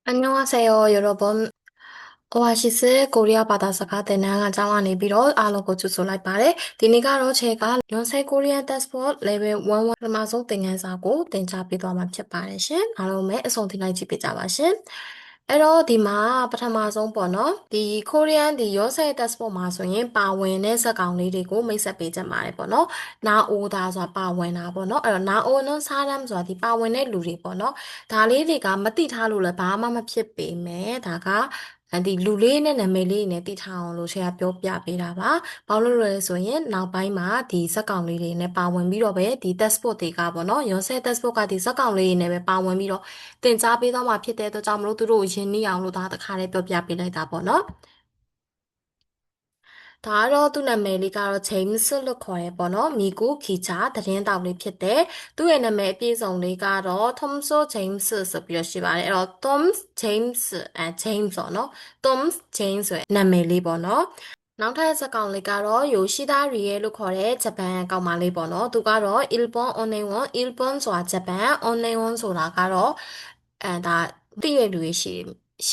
안녕하세요, 여러분. 오아시스 코리아 바다사가 되는 장안이 비로 알로고 주소 바래. 디니가로 제가 연세 코리아 데스포 레벨 11 마소 땡해사고 땡잡이도 아마ဖြစ်ပါတယ်ရှင်.အားလုံးပဲအဆုံးထိလိုက်ကြည့်ပေးကြပါရှင်. အဲ့တော့ဒီမှာပထမဆုံးပေါ့နော်ဒီ Korean ဒီ Yonsei Passport မှာဆိုရင်ပါဝင်တဲ့ဇာတ်ကောင်လေးတွေကိုမိတ်ဆက်ပေးကြပါတယ်ပေါ့နော်နာအိုတာဆိုတာပါဝင်တာပေါ့နော်အဲ့တော့နာအိုနော်စားရမ်းဆိုတာဒီပါဝင်တဲ့လူတွေပေါ့နော်ဒါလေးတွေကမသိထားလို့လည်းဘာမှမဖြစ်ပေမဲ့ဒါကဒီလူလေးနဲ့နာမည်လေးနဲ့သိထားအောင်လို့ဆရာပြောပြပေးတာပါဘာလို့လဲဆိုရင်နောက်ပိုင်းမှာဒီဇက်ကောင်လေးတွေနဲ့ပါဝင်ပြီးတော့ပဲဒီ dashboard တွေကပေါ့နော် Yonsei dashboard ကဒီဇက်ကောင်လေးတွေနဲ့ပဲပါဝင်ပြီးတော့တင်ကြားပေးသွားမှာဖြစ်တဲ့အတွက်ကြောင့်မလို့သူတို့ကိုရင်းနှီးအောင်လို့ဒါတခါလေးပြောပြပေးလိုက်တာပေါ့နော်ဒါကတော့သူ့နာမည်လေးကတော့ James လို့ခေါ်ရဲပေါ့နော်미국 기자သတင်းတောက်လေးဖြစ်တယ်သူ့ရဲ့နာမည်အပြည့်စုံလေးကတော့ Thomson James ဆိုပြီးတော့ရှိပါတယ်အဲ့တော့ Tom James James ပေါ့နော် Tom James ဆိုတဲ့နာမည်လေးပေါ့နော်နောက်ထပ်ဇာတ်ကောင်လေးကတော့ 요시다 리에 လို့ခေါ်တဲ့ဂျပန်ကောင်မလေးပေါ့နော်သူကတော့ 일본 언행원 일본ဆိုတာဂျပန် 언행원ဆိုတာကတော့ဒါသိရတဲ့လူတွေရှိရ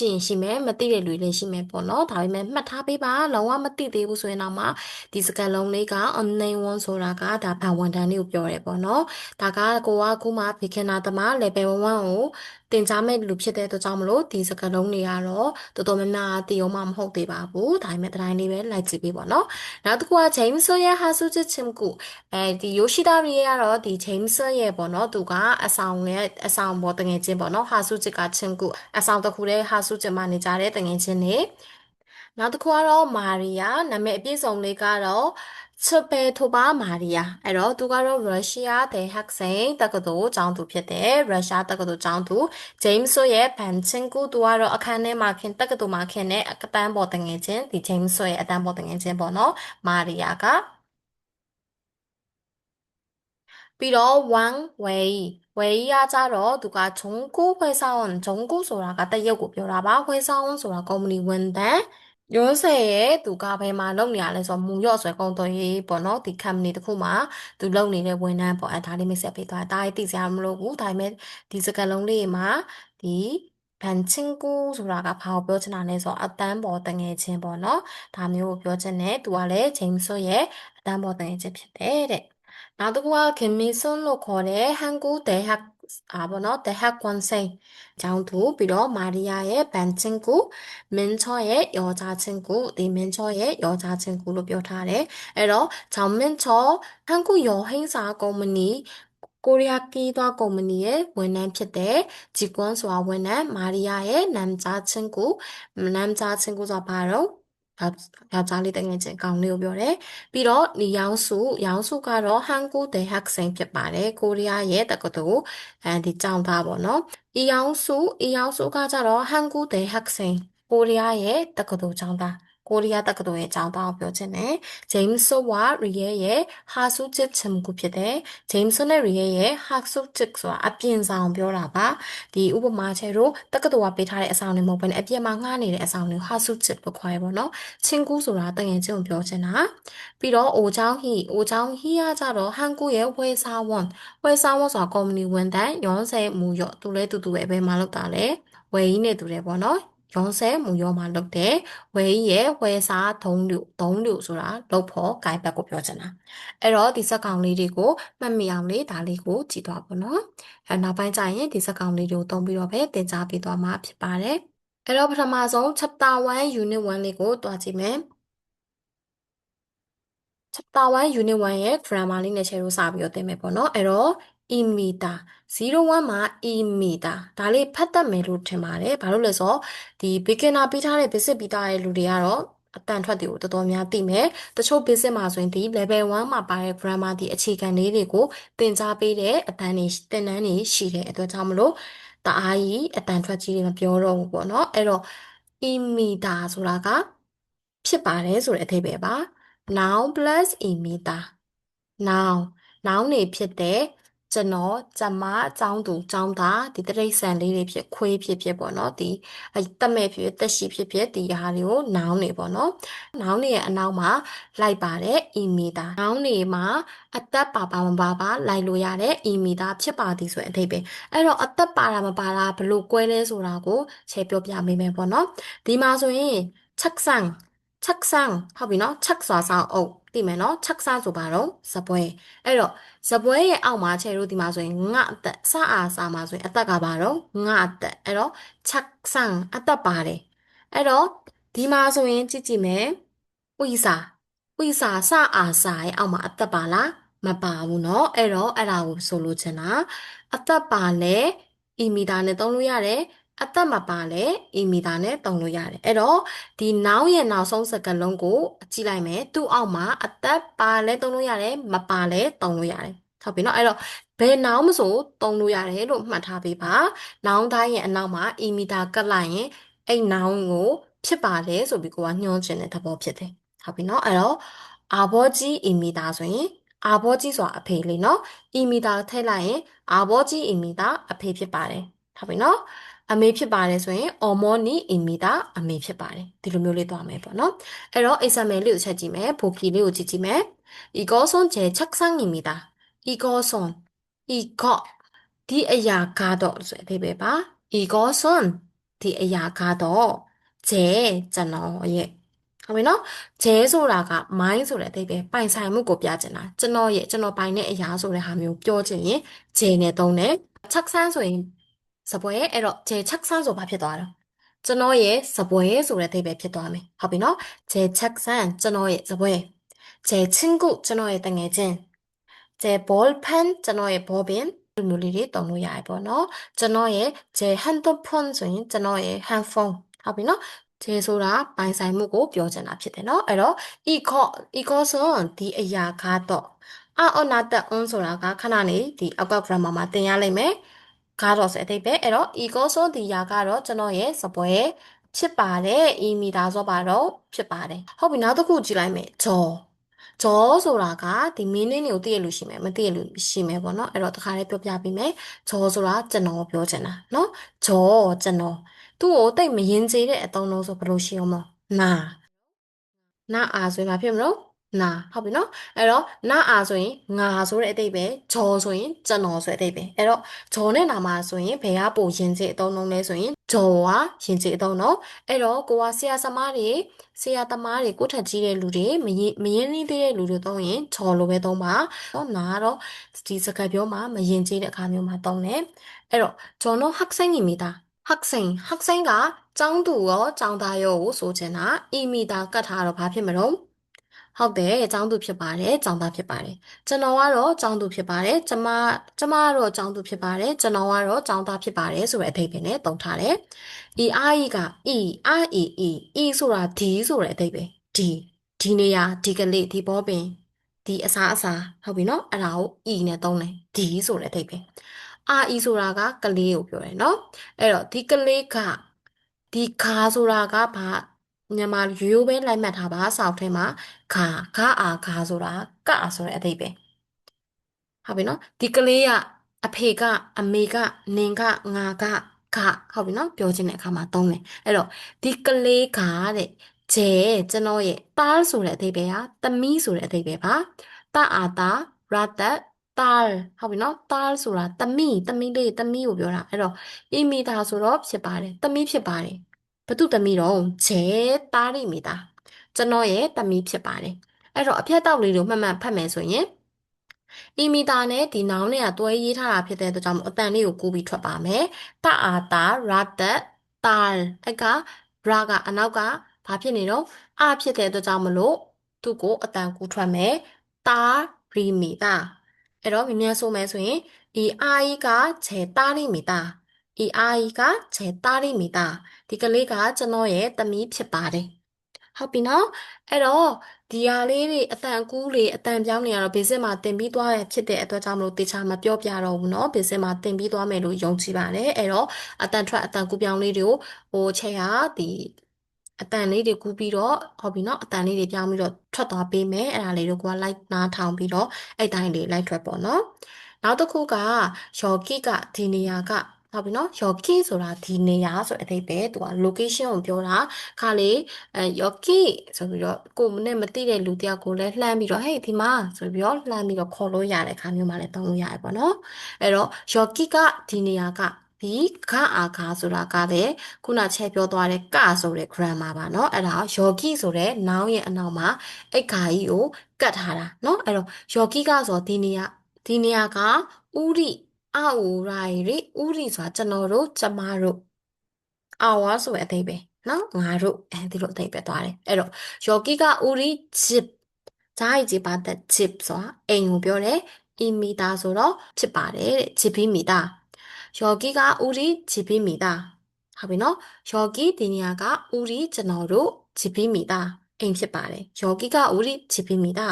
င်ရှိမယ်မသိတဲ့လူတွေလည်းရှိမယ်ပေါ့နော်ဒါပေမဲ့မှတ်ထားပေးပါလုံးဝမသိသေးဘူးဆိုရင်တော့မှဒီစကားလုံးလေးက 언행원ဆိုတာကဒါဘန်ဝန်တန်းလေးကိုပြောရဲပေါ့နော်ဒါကကိုကအခုမှ beginner သမား level 1ကိုတင်ကြားမဲ့လူဖြစ်တဲ့အတွက်ကြောင့်မလို့ဒီစကားလုံးတွေကတော့တော်တော်များများသိအောင်မှမဟုတ်သေးပါဘူးဒါပေမဲ့တိုင်းလေးပဲလိုက်ကြည့်ပေးပေါ့နော်နောက်တစ်ခုက 제임스의 하수지 침구 디 요시다리에로 디 제임스의 번호 두가 아사옹의 등해진 번호 하수지가 친구 아사옹 덕후의 하수지만이 잘해 등해진이 나도 마리아 남의 에피송리가로 츠베토바 마리아 에로 두가로 러시아 대학생 따그도 장두 피데 러시아 따그도 장두 제임스의 반 친구 두아로 아칸네 마킨 따그도 마킨네 아까단 보등해진 디 제임스의 아단 보등해진 번호 마리아가 ပြီးတော့ဝမ်ဝေးဝေးရကြတော့သူက중국회사원 중국ဆိုတာကတရုတ်ကိုပြောတာပါ회사원ဆိုတာကုမ္ပဏီဝန်ထမ်း 요새에သူကဘယ်မှာလုပ်နေရလဲဆိုတော့မူရော့ဆိုတဲ့ကုံတော်ရေးပေါ့နော်ဒီ company တစ်ခုမှာသူလုပ်နေတဲ့ဝန်ထမ်းပေါ့ဒါလေးမိတ်ဆက်ပေးသွားဒါလေးသိစရာမလိုဘူးဒါပေမဲ့ဒီစကားလုံးလေးမှာဒီ반친구ဆိုတာကဘာကိုပြောချင်တာလဲဆိုတော့အတန်းပေါ်တငယ်ချင်းပေါ့နော်ဒါမျိုးကိုပြောချင်တယ်သူကလည်း 제임스의အတန်းပေါ်တငယ်ချင်းဖြစ်တဲ့တဲ့나도가 김미순로 거래 한국 대학 아버너 대학원생 장두 비로 마리아의 반친구 민처의 여자친구 네 민처의 여자친구로 표타래 에러 장민처 한국 여행사 고문이 코리아 기도 고문이의 원남ဖြစ်တဲ့ 직원수와 원남 마리아의 남자친구가 바로 여자리 등의 강리오 별에 비록 이 양수가로 한국 대학생ဖြစ်ပါတယ် 코리아에 따고도 디 짱다 번호 이 양수가 자로 한국 대학생 코리아에 따고도 짱다 코리아 따고도의 짱다 표현에 제임스와 리에의 하수집 친구ဖြစ်တဲ့ 제임스는 리에의 학습직과 앞인상 표라봐 디 우버마체로 따고도와 베타의အဆောင်တွေမဟုတ်ဘဲအပြစ်မှာငှားနေတဲ့အဆောင်တွေ 하수집လို့ ခေါ်ရပါတော့ 친구ဆိုတာတငယ်ချင်းကိုပြောချင်တာပြီးတော့오장희야ကြတော့ 한국의 회사원ဆိုတာ company ဝန်ထမ်း 연세 무역 သူလဲတူတူပဲဘယ်မှာလုပ်တာလဲ 웨이네တူတယ်ပေါ့နော် 연세 무역မှာလုပ်တယ် 웨이의 회사 동료ဆိုတာ လုပ်ဖို့ကိုင်ဘက်ကိုပြောချင်တာအဲ့တော့ဒီစက်ကောင်လေးတွေကိုမှတ်မိအောင်လေဒါလေးကိုကြည့်သွားပါတော့နောက်ပိုင်းကျရင်ဒီစက်ကောင်လေးတွေကိုသုံးပြီးတော့ပဲသင်ကြားပေးသွားမှာဖြစ်ပါတယ်အဲ့တော့ပထမဆုံး chapter 1 unit 1 လေးကိုတွားကြည့်မယ် chapter 1 unit 1ရဲ့ grammar လေးနဲ့ခြေလို့စပြီးတော့သင်မယ်ပေါ့နော်အဲ့တော့ imita 01မှာ imita ဒါလေးဖတ်တတ်မယ်လို့ထင်ပါတယ်ဘာလို့လဲဆိုတော့ဒီ beginner ပြီးထားတဲ့ basic ပြီးသားတဲ့လူတွေကတော့အတန်ထွက်တွေကိုတော်တော်များသိမယ်တချို့ basic မှာဆိုရင်ဒီ level 1မှာပါတဲ့ grammar ဒီအခြေခံလေးတွေကိုသင်ကြားပေးတဲ့အတွက်ကြောင့်မလို့တအားကြီးအတန်ထွက်ကြီးတွေမပြောတော့ဘူးပေါ့နော်အဲ့တော့ imita ဆိုတာကဖြစ်ပါတယ်ဆိုတဲ့အဓိပ္ပာယ်ပါ noun plus imita noun တွေဖြစ်တဲ့ ကျွန်တော်ကျမចောင်းသူចောင်းသားဒီတရိတ်ဆန်လေးတွေဖြစ်ခွေးဖြစ်ပေါ့နော်ဒီတက်မဲ့ဖြစ်တက်ရှိဖြစ်ဒီဟာတွေကိုနောင်းနေပေါ့နော်နောင်းနေရဲ့အနောက်မှာလိုက်ပါတယ်အီမီတာနောင်းနေမှာအသက်ပါမပါလိုက်လို့ရတဲ့အီမီတာဖြစ်ပါသည်ဆိုတဲ့အဓိပ္ပာယ်အဲ့တော့အသက်ပါတာမပါတာဘလို့ကွဲလဲဆိုတာကိုချဲပြောပြမိမယ်ပေါ့နော်ဒီမှာဆိုရင်ချက်ဆန်ချက်ဆန်ဟုတ်ပြီနော်ချက်စွာဆောင်အုပ်သိမယ်နော်ချက်ဆန်ဆိုပါတော့စပွဲအဲ့တော့စပွဲရဲ့အောက်မှာချဲတို့ဒီမှာဆိုရင်ငအသက်စအားစာမှာဆိုရင်အသက်ကပါတော့ငအသက်အဲ့တော့ချက်ဆန်အသက်ပါတယ်အဲ့တော့ဒီမှာဆိုရင်ကြည့်ကြည့်မယ်ဥိစာဥိစာစအားစာရဲ့အောက်မှာအသက်ပါလားမပါဘူးเนาะအဲ့တော့အဲ့ဒါကိုဆိုလိုချင်တာအသက်ပါလဲအီမီတာနဲ့သုံးလို့ရတယ်အသက်မပါလဲအီမီတာနဲ့သုံးလို့ရတယ်အဲ့တော့ဒီနောင်ရဲ့နောက်ဆုံးစကားလုံးကိုကြည့်လိုက်မယ်သူ့အောက်မှာအသက်ပါလဲသုံးလို့ရတယ်မပါလဲသုံးလို့ရတယ်ဟုတ်ပြီเนาะအဲ့တော့ဘယ်နောင်မဆိုသုံးလို့ရတယ်လို့မှတ်ထားပေးပါနောင်တိုင်းရဲ့အနောက်မှာအီမီတာကတ်လိုက်ရင်အဲ့နောင်ကိုဖြစ်ပါတယ်ဆိုပြီးကိုကညွှန်းချင်တဲ့သဘောဖြစ်တယ်ဟုတ်ပြီเนาะအဲ့တော့အာဘောကြီးအီမီတာဆိုရင်အာဘောကြီးဆိုတာအဖေလေးเนาะအီမီတာထည့်လိုက်ရင်အာဘောကြီးအီမီတာအဖေဖြစ်ပါတယ်ဟုတ်ပြီเนาะအမေဖြစ်ပါတယ်ဆိုရင်အော်မောနီအီမီတာအမေဖြစ်ပါတယ်ဒီလိုမျိုးလေးသွားမယ်ပေါ့နော်အဲ့တော့ example လေးကိုချက်ကြည့်မယ်ဖိုကီလေးကိုကြည့်ကြည့်မယ်이것은 제 책상입니다 이것은 이거ဒီအရာကတော့ဆိုတဲ့အဓိပ္ပာယ်ပါ이것은ဒီအရာကတော့제ကျွန်တော်ရဲ့ဟုတ်ပြီနော်ဂျဲဆိုတာကမိုင်းဆိုတဲ့အဓိပ္ပာယ်ပိုင်ဆိုင်မှုကိုပြချင်တာကျွန်တော်ရဲ့ကျွန်တော်ပိုင်တဲ့အရာဆိုတဲ့ဟာမျိုးပြောချင်ရင်ဂျဲနဲ့သုံးတယ်ချက်ဆန်းဆိုရင်စပွဲအဲ့တော့ဂျဲချက်ဆန်းဆိုဘာဖြစ်သွားတော့ကျွန်တော်ရဲ့စပွဲဆိုတဲ့အဓိပ္ပာယ်ဖြစ်သွားမယ်ဟုတ်ပြီနော်ဂျဲချက်ဆန်းကျွန်တော်ရဲ့စပွဲ제 친구ကျွန်တော်ရဲ့တငယ်ချင်း제 볼펜ကျွန်တော်ရဲ့ဘောပင်ဒီမျိုးလေးတွေတုံးလို့ရတယ်ပေါ့နော်ကျွန်တော်ရဲ့제 핸드폰ဆိုရင်ကျွန်တော်ရဲ့ handphone ဟုတ်ပြီနော်제ဆိုတာပိုင်ဆိုင်မှုကိုပြောချင်တာဖြစ်တယ်နော်အဲ့တော့ 이것은ဒီအရာကတော့အဆိုတာကခဏနေဒီအောက်က grammar မှာသင်ရလိမ့်မယ်ကတော့ဆိုအတိတ်ပဲအဲ့တော့ 이것은ဒီအရာကတော့ကျွန်တော်ရဲ့စပွဲဖြစ်ပါတယ်အီမီဒါဆိုပါတော့ဖြစ်ပါတယ်ဟုတ်ပြီနောက်တစ်ခုကြည့်လိုက်မယ်ဂျောဆိုတာကဒီ meaning ကိုသိရလို့ရှိမယ်မသိရလို့ရှိမယ်ပေါ့နော်အဲ့တော့တခါလေးပြောပြပေးမယ်ဂျောဆိုတာကျွန်တော်ပြောချင်တာနော်ဂျောကျွန်တော်သူ့ကိုတိတ်မရင်ကျေးတဲ့အသုံးလုံးဆိုဘယ်လိုရှိအောင်မနာနာအာဆိုရင်ဘာဖြစ်မလို့နာဟုတ်ပြီနော်အဲ့တော့နာအာဆိုရင်ငါဆိုတဲ့အတိတ်ပဲဂျောဆိုရင်ကျွန်တော်ဆိုတဲ့အတိတ်ပဲအဲ့တော့ဂျောနဲ့နာမဆိုရင်ဘယ်ကပိုရင်ကျေးအသုံးလုံးလဲဆိုရင်ဂျောကရင်ကျေးအသုံးတော့အဲ့တော့ကိုကဆရာသမားတွေကိုထက်ကြီးတဲ့လူတွေမရင်နှီးသေးတဲ့လူတွေသုံးရင်ဂျောလိုပဲသုံးပါနော်နာကတော့ဒီစကားပြောမှာမရင်ကျေးတဲ့အခါမျိုးမှာသုံးတယ်အဲ့တော့저는학생입니다 학생ကကျောင်းသူရောကျောင်းသားရောကိုဆိုချင်တာအီမီတာကတ်ထားတော့ဘာဖြစ်မလို့ဟုတ်တယ်ကျောင်းသူဖြစ်ပါတယ်ကျောင်းသားဖြစ်ပါတယ်ကျွန်တော်ကတော့ကျောင်းသူဖြစ်ပါတယ်ကျမကတော့ကျောင်းသူဖြစ်ပါတယ်ကျွန်တော်ကတော့ကျောင်းသားဖြစ်ပါတယ်ဆိုတဲ့အဓိပ္ပာယ်နဲ့သုံးထားတယ်အီအာအီကအီအာအီဆိုတာဒီဆိုတဲ့အဓိပ္ပာယ်ဒီနေရာဒီကလေးဒီဘောပင်ဒီအစားဟုတ်ပြီနော်အဲ့ဒါကိုအီနဲ့သုံးတယ်ဒီဆိုတဲ့အဓိပ္ပာယ်အာအီဆိုတာကကလေးကိုပြောတယ်နော်အဲ့တော့ဒီကလေးကဒီခါဆိုတာကဘာမြန်မာရိုးပဲလိုက်မှတ်ထားပါစောက်ထဲမှာခါဆိုတာကဆိုတဲ့အဓိပ္ပာယ်ဟုတ်ပြီနော်ဒီကလေးကအဖေကအမေကနင်ကငါကဟုတ်ပြီနော်ပြောချင်တဲ့အခါမှာသုံးတယ်အဲ့တော့ဒီကလေးကတဲ့ကျဲကျွန်တော်ရဲ့တားဆိုတဲ့အဓိပ္ပာယ်ကသမီးဆိုတဲ့အဓိပ္ပာယ်ပါတာအာတာရတ်တာဟုတ်ပြီနော်တားဆိုတာသမီးလေးသမီးကိုပြောတာအဲ့တော့အီမီတာဆိုတော့ဖြစ်ပါတယ်သမီးဖြစ်ပါတယ်ဘသူသမီးတော့ကျဲတားရိမီတာကျွန်တော်ရဲ့သမီးဖြစ်ပါတယ်အဲ့တော့အဖြတ်တောက်လေးကိုမှတ်မှတ်ဖတ်မယ်ဆိုရင်အီမီတာနဲ့ဒီနောင်နဲ့ကတွဲရေးထားတာဖြစ်တဲ့အတွက်ကြောင့်အတန်လေးကိုကူးပြီးထွက်ပါမယ်တအာတာရတ်တာအဲ့ကရာကအနောက်ကဘာဖြစ်နေတော့အဖြစ်တဲ့အတွက်ကြောင့်မလို့သူ့ကိုအတန်ကူးထွက်မယ်တာရီမီတာအဲ့တော့မြင်မြန်ဆိုမယ်ဆိုရင်ဒီအာကြီးကခြေတားလိမီတာဒီအာကြီးကခြေတားလိမီတာဒီကလေးကကျွန်တော်ရဲ့သမီးဖြစ်ပါတယ်ဟုတ်ပြီနော်အဲ့တော့ဒီဟာလေးတွေအတန်ကူးလေအတန်ပြောင်းနေရတော့ basic မှာတင်ပြီးသွားရဖြစ်တဲ့အတွက်ကြောင့်မလို့တေချာမပြောပြတော့ဘူးเนาะ basic မှာတင်ပြီးသွားမယ်လို့ယုံကြည်ပါတယ်အဲ့တော့အတန်ထွက်အတန်ကူးပြောင်းလေးတွေကိုချက်ရဒီအတန်လေးတွေကူးပြီးတော့ဟုတ်ပြီเนาะအတန်လေးတွေပြောင်းပြီးတော့ထွက်သွားပေးမယ်အဲ့ဒါလေးတို့ကလိုက်နားထောင်ပြီးတော့အဲ့တိုင်းလေးလိုက်ထွက်ပေါ့เนาะ နောက်တစ်ခုကယောဂိကဒီနေရာကဟုတ်ပြီနော်ယောဂိဆိုတာဒီနေရာဆိုတဲ့အဓိပ္ပာယ်သူက location ကိုပြောတာခါလေယောဂိဆိုပြီးတော့ကိုယ်နဲ့မသိတဲ့လူတစ်ယောက်ကိုလည်းလှမ်းပြီးတော့ဟေးဒီမှာဆိုပြီးတော့လှမ်းပြီးတော့ခေါ်လို့ရတဲ့ခါမျိုးမှလည်းသုံးလို့ရတယ်ပေါ့နော်အဲ့တော့ယောဂိကဒီနေရာကဒီခအာခါဆိုတာကလည်းခုနချက်ပြောသွားတဲ့ကဆိုတဲ့ grammar ပါเนาะအဲ့ဒါယောဂိဆိုတဲ့ noun ရဲ့အနောက်မှာအဲ့ခါကြီးကိုကတ်ထားတာเนาะအဲ့တော့ယောဂိကဆိုဒီနေရာကဥရိအဥရာရီဥရိဆိုတာကျွန်တော်တို့ကျမတို့အာဝါဆိုတဲ့အဓိပ္ပာယ်နော်ငါတို့ဒီလိုအဓိပ္ပာယ်သွားတယ်အဲ့တော့ယောဂိကဥရိဂျစ်ဂျားကြီးပါတဲ့ဂျစ်ဆိုတာအိမ်ကိုပြောတယ်အီမီတာဆိုတော့ဖြစ်ပါတယ်တဲ့ဂျစ်ဘီမီတာယောဂိကဥရိဂျစ်ဘီမီတာဟုတ်ပြီနော်ယောဂီဒီနေရာကဥရိကျွန်တော်တို့ဂျစ်ဘီမီတာအိမ်ဖြစ်ပါတယ်ယောဂိကဥရိဂျစ်ဘီမီတာ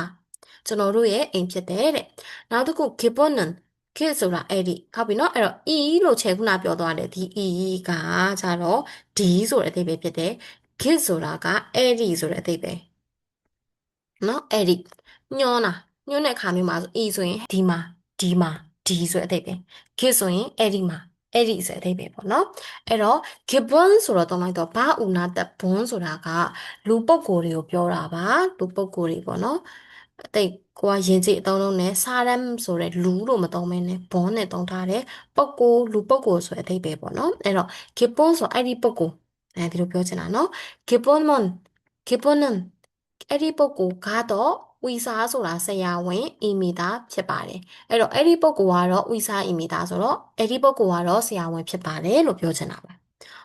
ကျွန်တော်တို့ရဲ့အိမ်ဖြစ်တယ်တဲ့နောက်တစ်ခု gibbon kid ဆိုတာအဲ့ဒီဟုတ်ပြီနော်အဲ့တော့ e လို့ခြေခုနပြောသွားတယ်ဒီ e ကကြတော့ d ဆိုတဲ့အဓိပ္ပာယ်ဖြစ်တယ် kid ဆိုတာကအဲ့ဒီဆိုတဲ့အဓိပ္ပာယ်နော်အဲ့ဒီညွှန်းတာညွှန်းတဲ့ခါမျိုးမှာဆို e ဆိုရင်ဒီမှာ d ဆိုတဲ့အဓိပ္ပာယ် kid ဆိုရင်အဲ့ဒီမှာအဲ့ဒီဆိုတဲ့အဓိပ္ပာယ်ပေါ့နော်အဲ့တော့ gibbon ဆိုတော့တုံးလိုက်တော့ဘာဥနာတက်ဘွန်းဆိုတာကလူပုဂ္ဂိုလ်တွေကိုပြောတာပါလူပုဂ္ဂိုလ်တွေပေါ့နော်အတိတ်ကိုကရင်ကျေးအသုံးလုံးနဲ့စာရမ်ဆိုတဲ့လူလို့မသုံးဘဲနဲ့ဘွန်းနဲ့သုံးထားတဲ့ပုဂ္ဂိုလ်လူပုဂ္ဂိုလ်ဆိုတဲ့အဓိပ္ပာယ်ပေါ့နော်အဲ့တော့ gibbon ဆိုအဲ့ဒီပုဂ္ဂိုလ်အဲဒီလိုပြောချင်တာနော် gibbon gibbon အဲ့ဒီပုဂ္ဂိုလ်ကတော့ဝီစာဆိုတာဆရာဝန်အီမီတာဖြစ်ပါတယ်အဲ့တော့အဲ့ဒီပုဂ္ဂိုလ်ကတော့ဝီစာအီမီတာဆိုတော့အဲ့ဒီပုဂ္ဂိုလ်ကတော့ဆရာဝန်ဖြစ်ပါတယ်လို့ပြောချင်တာပါ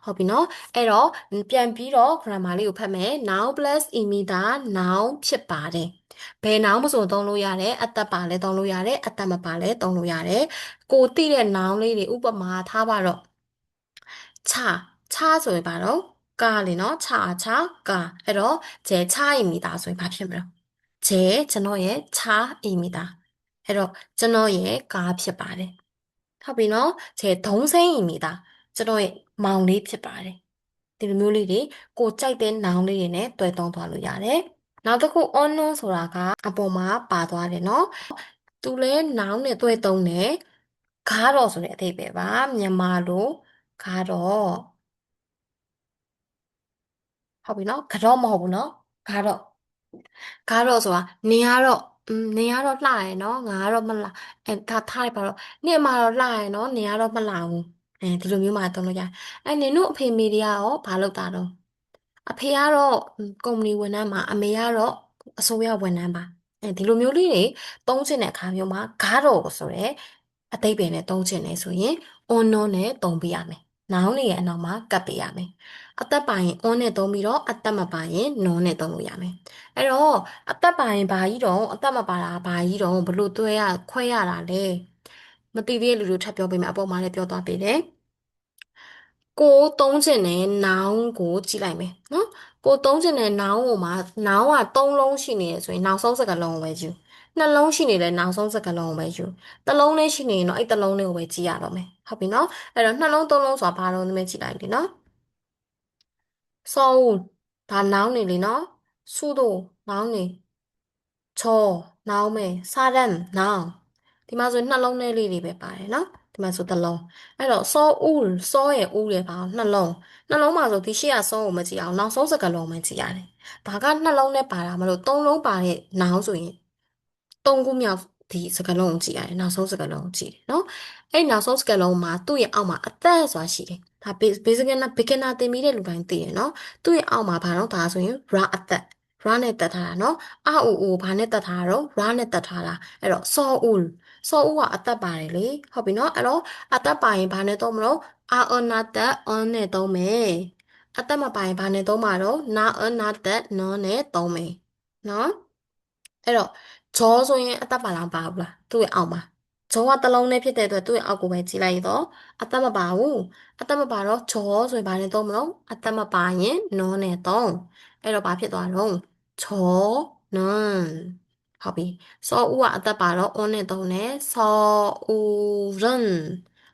ဟုတ်ပြီနော်အဲ့တော့ပြန်ပြီးတော့ grammar လေးကိုဖတ်မယ် noun plus imita noun ဖြစ်ပါတယ်ဘယ် noun မဆိုသုံးလို့ရတယ်အသက်ပါလဲသုံးလို့ရတယ်အသက်မပါလဲသုံးလို့ရတယ်ကိုသိတဲ့ noun လေးတွေဥပမာထားပါတော့ချဆိုရင်ဘာတော့ကာလေနော်ချကာအဲ့တော့제 차입니다ဆိုရင်ဘာဖြစ်မလဲ제ကျွန်တော်ရဲ့차입니다အဲ့တော့ကျွန်တော်ရဲ့ကားဖြစ်ပါတယ်ဟုတ်ပြီနော်제 동생입니다ကျွန်တော်ရဲ့မောင်လေးဖြစ်ပါတယ်ဒီလိုမျိုးလေးတွေကိုကြိုက်တဲ့ noun လေးတွေနဲ့တွဲသုံးသွားလို့ရတယ်နောက်တစ်ခု unknown ဆိုတာကအပေါ်မှာပါသွားတယ်နော်သူလဲ noun နဲ့တွဲသုံးတယ်ခါတော့ဆိုတဲ့အဓိပ္ပာယ်ပါမြန်မာလိုခါတော့ဟုတ်ပြီနော်ကတော့မဟုတ်ဘူးနော်ကတော့ဆိုတာနင်ကတော့လှရယ်နော်ငါကတော့မလှထားလိုက်ပါတော့နင်အမတော့လှရယ်နော်နင်ကတော့မလှဘူးဒီလိုမျိုးမှသုံးလို့ရတယ်နင်တို့အဖေမေတွေကရောဘာလုပ်တာတော့အဖေကတော့ကုမ္ပဏီဝန်ထမ်းပါအမေကတော့အစိုးရဝန်ထမ်းပါဒီလိုမျိုးလေးတွေသုံးချင်တဲ့အခါမျိုးမှာဂါတော့ဆိုရဲအတိတ်ပဲနဲ့သုံးချင်နေဆိုရင် on နဲ့သုံးပေးရမယ်နောင်လေးရဲ့အနောက်မှာကပ်ပေးရမယ်အသက်ပါရင် on နဲ့သုံးပြီးတော့အသက်မပါရင် no နဲ့သုံးလို့ရမယ်အဲ့တော့အသက်ပါရင်ဘာကြီးတော့အသက်မပါတာဘာကြီးတော့ဘလို့ခွဲရတာလဲမသိသေးတဲ့လူတွေထပ်ပြောပေးမယ်အပေါ်မှာလည်းပြောသွားပေးတယ်ကိုသုံးချင်တဲ့ noun ကိုကြည့်လိုက်မယ်နော်ကိုသုံးချင်တဲ့ noun ကိုမှာ noun ကသုံးလုံးရှိနေတယ်ဆိုရင်နောက်ဆုံးစကားလုံးကိုပဲယူနှလုံးရှိနေတယ်နောက်ဆုံးစကားလုံးကိုပဲယူတစ်လုံးလေးရှိနေရင်တော့အဲ့တစ်လုံးလေးကိုပဲကြည့်ရတော့မယ်ဟုတ်ပြီနော်အဲ့တော့နှလုံးသုံးလုံးဆိုတာဘာလို့လဲကြည့်လိုက်လေနော်စောဦးဒါနောင်းနေလေနော်စုတို့နောင်းနေချောနောင်းမယ်စာရမ်နောင်းဒီမှာဆိုနှလုံးလေးတွေပဲပါတယ်နော်ဒီမှာဆိုတစ်လုံးအဲ့တော့စောဦးစောရဲ့ဦးရဲ့ပါနှလုံးမှာဆိုဒီရှေ့ကစောကိုမကြည့်အောင်နောက်ဆုံးစကားလုံးပဲကြည့်ရတယ်ဒါကနှလုံးနဲ့ပါတာမလို့သုံးလုံးပါတဲ့နောင်းဆိုရင်သုံးခုမြောက်ဒီစကားလုံးကိုကြည့်ရတယ်နောက်ဆုံးစကားလုံးကိုကြည့်တယ်နော်အဲ့နောက်ဆုံးစကားလုံးမှာသူ့ရဲ့အောက်မှာအသက်ဆိုတာရှိတယ်ဒါ beginner သင်ပြီးတဲ့လူတိုင်းသိတယ်နော်သူ့ရဲ့အောက်မှာဘာလို့ဒါဆိုရင် ra အသက် ra နဲ့တက်ထားတာနော်အအူအူဘာနဲ့တက်ထားတာတော့ ra နဲ့တက်ထားတာအဲ့တော့ saul ကအသက်ပါတယ်လေဟုတ်ပြီနော်အဲ့တော့အသက်ပါရင်ဘာနဲ့သုံးမလို့ on တက် on နဲ့သုံးမယ်အသက်မပါရင်ဘာနဲ့သုံးမှာတော့ na တက် no နဲ့သုံးမယ်နော်အဲ့တော့ဂျောဆိုရင်အသက်ပါလားပါဘူးလားသူ့ရဲ့အောက်မှာဂျောကတစ်လုံးနဲ့ဖြစ်တဲ့အတွက်သူ့ရဲ့အောက်ကိုပဲကြည့်လိုက်တော့အသက်မပါဘူးအသက်မပါတော့ဂျောဆိုရင်ဘာနဲ့သုံးမလို့အသက်မပါရင်နောနဲ့သုံးအဲ့တော့ဘာဖြစ်သွားတော့ဂျောနွန်ဟုတ်ပြီစောဦးကအသက်ပါတော့ on နဲ့သုံးတယ်စောဦးရင်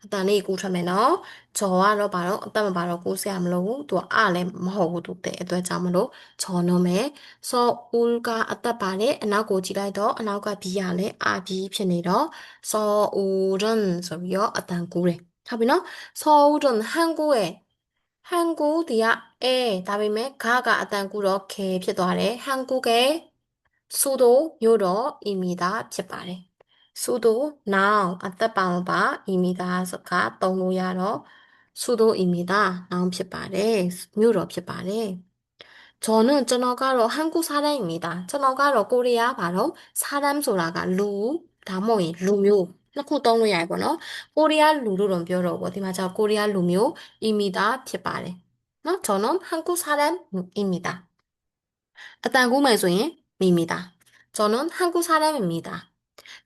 အတန်လေးကူးထွက်မယ်နော်ဂျော်ကတော့ဘာတော့အသက်မပါတော့ကူးစရာမလိုဘူးသူကအလည်းမဟုတ်ဘူးသူတဲ့အတွက်ကြောင့်မလို့ဂျော်နှုံးမယ်ဆောဦးကအသက်ပါတယ်အနောက်ကိုကြည့်လိုက်တော့အနောက်ကဘီကလည်းအာဘီဖြစ်နေတော့ဆောဦးရန်ဆိုပြီးတော့အတန်ကူးတယ်ဟုတ်ပြီနော်ဆောဦးရန်한국ဒီကဒါပေမဲ့ကအတန်ကူတော့ခေဖြစ်သွားတယ်한국의 수도 요러입니다ဖြစ်ပါတယ်수도 noun အသက်ပါမပါ입니다ဆိုတာသုံးလို့ရတော့ 수도입니다 noun ဖြစ်ပါတယ်မြို့တော်ဖြစ်ပါတယ်저는 한국 사람입니다. 코리아 바로 사람 소라가 다모이 루묘. 넣고 떠는 야 이거너. 코리아 루루론 뼈로 어디 맞아 코리아 루묘입니다.ဖြစ်ပါတယ်. 저는 한국 사람입니다. 일단 구매소인 입니다. 저는 한국 사람입니다.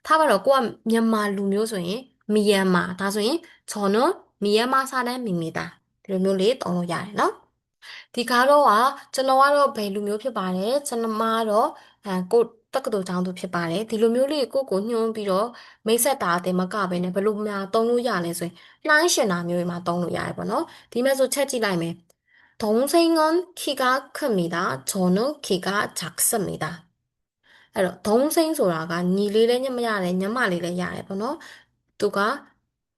타바로 꼬아 미얀마 루묘소인 미얀마 다소인 저는 미얀마 사람입니다. 루묘리 떠는 야နော်ဒီကားတော့ကျွန်တော်ကတော့ဘယ်လူမျိုးဖြစ်ပါတယ်ကျွန်တော်ကတော့ကိုတက္ကသိုလ်ကျောင်းသူဖြစ်ပါတယ်ဒီလိုမျိုးလေးကိုညွှန်းပြီးတော့မိတ်ဆက်တာအတင်မကပဲねဘယ်လိုများသုံးလို့ရလဲဆိုရင်နှိုင်းရှင်တာမျိုးတွေမှာသုံးလို့ရတယ်ပေါ့နော်ဒီမဲ့ဆိုချက်ကြည့်လိုက်မယ်동생은 키가 큽니다 저는 키가 작습니다အဲ့တော့동생ဆိုတာကညီလေးလည်းညမရတယ်ညမလေးလည်းရတယ်ပေါ့နော်သူက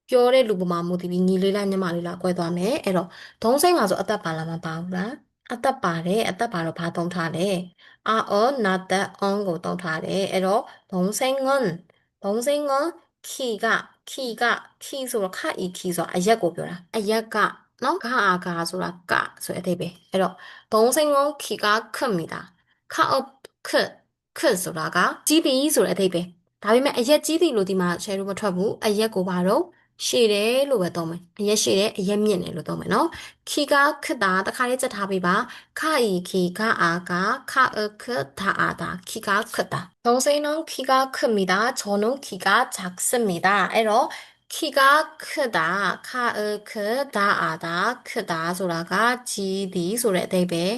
ပြောတဲ့လူပေါ်မှာမူတည်ပြီးညီလေးလားညမလေးလား꿰သွားမယ်အဲ့တော့동생မှာဆိုအသက်ပါလားမပါဘူးလားအသက်ပါတယ်အသက်ပါတော့ဘာသုံးထားလဲnot that on ကိုသုံးထားတယ်အဲ့တော့동생은 키가 키ဆိုတော့ခီဆိုတာအရက်ကိုပြောတာအရက်ကနော်ကဆိုတာကဆိုတဲ့အဓိပ္ပာယ်အဲ့တော့동생은 키가 큽니다 크 크ဆိုတာကကြီးပြီဆိုတဲ့အဓိပ္ပာယ်ဒါပေမဲ့အရက်ကြီးသည်လို့ဒီမှာ share လို့မထွက်ဘူးအရက်ကိုဘာတော့ရှည်တယ်လို့ပဲသုံးမယ်အရက်ရှည်တယ်အရက်မြင့်တယ်လို့သုံးမယ်နော်ခီကခတာတခါလေးစက်ထားပေးပါခီကအာကခတာအာတာခီကခတာ동생은 키가 큽니다 저는 키가 작습니다အဲ့တော့키가 크다 크다 아다 크다ဆိုတာကကြီးသည်ဆိုတဲ့အဓိပ္ပာယ်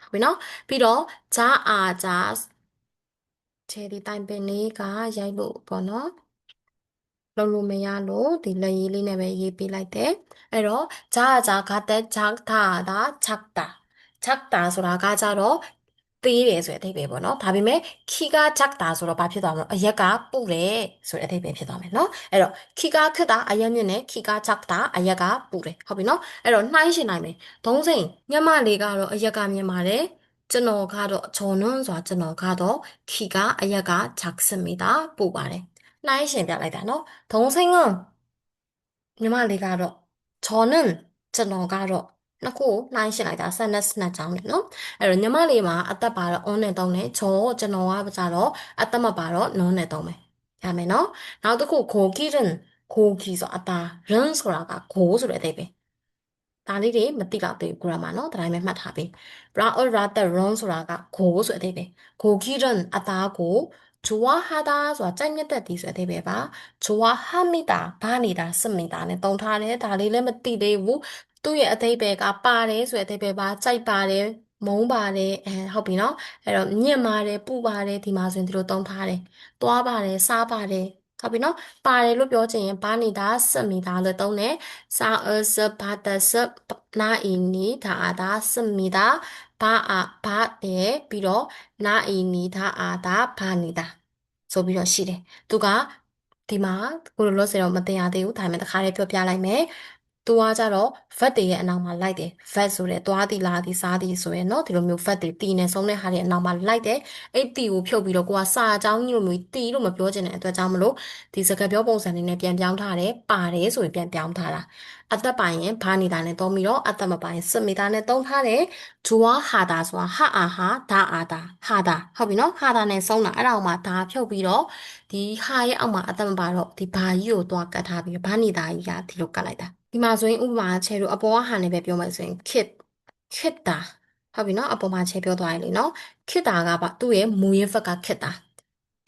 ဟုတ်ပြီနော်ပြီးတော့ဂျာအာဂျာခြေဒီတိုင်ပင်လေးကရိုက်လို့ပေါ့နော်လုံးလို့မရလို့ဒီလက်ရေးလေးနဲ့ပဲရေးပေးလိုက်တယ်အဲ့တော့ဂျာဂတ်တက်ဂျက်တာဒါဂျက်တာဆိုတာကကြတော့သေးတယ်ဆိုတဲ့အဓိပ္ပာယ်ပေါ့နော်ဒါပေမဲ့ခီကဂျက်တာဆိုတော့ဘာဖြစ်သွားမလဲအရက်ကပုတယ်ဆိုတဲ့အဓိပ္ပာယ်ဖြစ်သွားမယ်နော်အဲ့တော့ခီကခက်တာအရက်မြင့်နဲ့ခီကဂျက်တာအရက်ကပုတယ်ဟုတ်ပြီနော်အဲ့တော့နှိုင်းရှင်နိုင်မယ်ဒုံးစိန်ညမလေးကတော့အရက်ကမြင်ပါတယ်ကျွန်တော်ကတော့ဂျော်နွန်းဆိုတာကျွန်တော်ကတော့ခီကအရက်ကဂျက်စမီတာပို့ပါတယ်နှိုင်းရှင်ပြလိုက်တာနော်동생은ညီမလေးကတော့ကျွန်တော်ကတော့နှစ်ခုနှိုင်းရှင်းလိုက်တာဆက်နဲ့စနက်ကြောင်းနဲ့နော်အဲ့တော့ညီမလေးမှာအသက်ပါတော့ on နဲ့သုံးတယ်ကျွန်တော်ကကြတော့အသက်မပါတော့ no နဲ့သုံးမယ်ရမယ်နော်နောက်တစ်ခု고기ဆိုအသား run ဆိုတာကကိုဆိုတဲ့အဓိပ္ပာယ်ဒါလေးတွေမသိတော့သေးဘူး grammar နော်ဒါတိုင်းပဲမှတ်ထားပေး bra or rather run ဆိုတာကကိုဆိုတဲ့အဓိပ္ပာယ်고기는အသားကို좋아하다ဆိုတာကြိုက်မြတ်တဲ့ဒီဆိုတဲ့အဓိပ္ပာယ်ပါ 좋아합니다ဘာနေတာစမနေတာနဲ့တုံထားတယ်ဒါလေးလည်းမသိသေးဘူးသူ့ရဲ့အဓိပ္ပာယ်ကပါတယ်ဆိုတဲ့အဓိပ္ပာယ်ပါကြိုက်ပါတယ်မုန်းပါတယ်ဟုတ်ပြီနော်အဲ့တော့ညင့်ပါတယ်ပူပါတယ်ဒီမှာဆိုရင်ဒီလိုတုံထားတယ်သွားပါတယ်စားပါတယ်ဟုတ်ပြီနော်ပါတယ်လို့ပြောချင်ရင်ဘာနေတာစမနေတာလို့တုံးတယ်စားစဘာတစနာအီနီဒါအာဒါစမီတာဘာတယ်ပြီးတော့နာအီနီဒါအာဒါဘာနေတာဆိုပြီးတော့ရှိတယ်သူကဒီမှာကိုလိုလို့ဆိုတော့မတင်ရသေးဘူးဒါပေမဲ့တစ်ခါလေးပြောပြလိုက်မယ်သူကကြတော့ vet တွေရဲ့အနောက်မှာလိုက်တယ် vet ဆိုတဲ့သွားသည်လာသည်စားသည်ဆိုရင်เนาะဒီလိုမျိုး vet တွေတီနေဆုံးတဲ့ဟာတွေအနောက်မှာလိုက်တယ်အဲ့တီကိုဖြုတ်ပြီးတော့ကိုကစာအကြောင်းကြီးလိုမျိုးတီလို့မပြောချင်တဲ့အတွက်ကြောင့်မလို့ဒီစကားပြောပုံစံလေးနဲ့ပြန်ပြောင်းထားတယ်ပါတယ်ဆိုရင်ပြန်ပြောင်းထားတာအသက်ပိုင်ရင်ဘာနေတာနဲ့သုံးပြီးတော့အသက်မပိုင်စမီတာနဲ့သုံးထားတယ်ဂျွာဟာတာဆိုတာဟာအာဟာဒါအာတာဟာတာဟုတ်ပြီနော်ဟာတာနဲ့ဆုံးတာအဲ့ဒါအောင်မှာဒါဖြုတ်ပြီးတော့ဒီဟာရဲ့အောက်မှာအသက်မပါတော့ဒီဘာကြီးကိုသွားကတ်ထားပြီးဘာနေတာကြီးကဒီလိုကတ်လိုက်တာဒီမှာဆိုရင်ဥပမာချဲတို့အပေါ်ကဟာနဲ့ပဲပြောမယ်ဆိုရင်ခစ်တာဟုတ်ပြီနော်အပေါ်မှာချဲပြောသွားရလေနော်ခစ်တာကပါသူ့ရဲ့မူရင်းဖက်ကခစ်တာ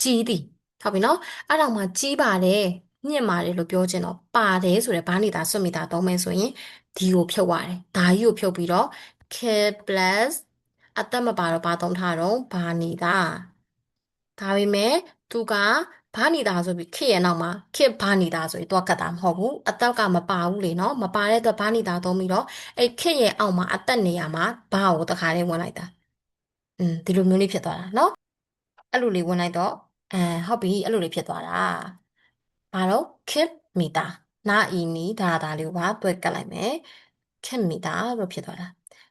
ကြီးသည်ဟုတ်ပြီနော်အဲ့တော့မှကြီးပါတယ်ညင့်ပါတယ်လို့ပြောချင်တော့ပါတယ်ဆိုတဲ့ဘာနေတာစွတ်မိတာသုံးမယ်ဆိုရင်ဒီကိုဖြုတ်ရတယ်ဒါကြီးကိုဖြုတ်ပြီးတော့ k plus အသက်မပါတော့ဘာသုံးထားတော့ဘာနေတာဒါပေမဲ့သူက ဘာနေတာဆိုပြီးခေရဲ့နောက်မှာခေဘာနေတာဆိုပြီးတော့ကတ်တာမဟုတ်ဘူးအသက်ကမပါဘူးလေနော်မပါတဲ့အတွက်ဘာနေတာသုံးပြီးတော့အဲ့ခေရဲ့အောက်မှာအသက်နေရာမှာဘာကိုတခါလေးဝင်လိုက်တာဒီလိုမျိုးလေးဖြစ်သွားတာနော်အဲ့လိုလေးဝင်လိုက်တော့ဟုတ်ပြီအဲ့လိုလေးဖြစ်သွားတာဘာလို့ခေမီတာနာအီနီဒါလေးကိုပါတွဲကတ်လိုက်မယ်ခေမီတာလို့ဖြစ်သွားတာ